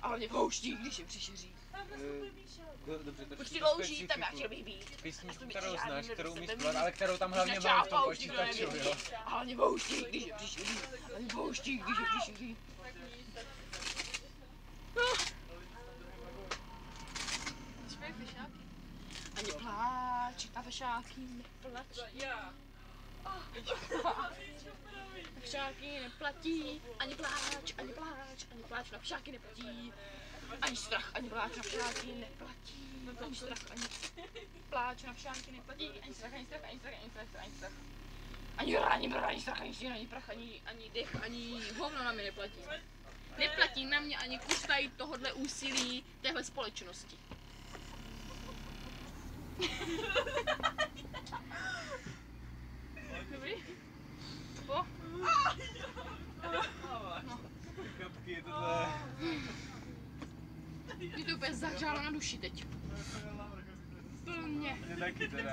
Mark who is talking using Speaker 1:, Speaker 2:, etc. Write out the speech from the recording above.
Speaker 1: hlavně v houští, když je přišeří.
Speaker 2: Dobře, to
Speaker 1: Už ty louží, tam já chtěl bych být.
Speaker 2: Písničku, kterou znáš, kterou umíš zpívat, ale kterou tam hlavně mám v tom počítaču, jo.
Speaker 1: A hlavně v houští, když je přišeří. Hlavně v houští, když je přišeří. Ani pláč, a fešáky neplatí. Fešáky neplatí, ani pláč, ani pláč, ani pláč na fešáky neplatí. Ani strach, ani pláč na fešáky neplatí. Ani strach, ani pláč na fešáky neplatí. Ani strach, ani strach, ani strach, ani strach, ani strach. Ani hra, ani brr, ani strach, ani stín, ani prach, ani dech, ani hovno na mě neplatí. Neplatí na mě ani kus tady tohodle úsilí téhle společnosti. Dobrý? Po? No.
Speaker 2: Kapky, tohle.
Speaker 1: Mě to úplně zahřálo na duši teď. To mě.
Speaker 2: Mě taky teda.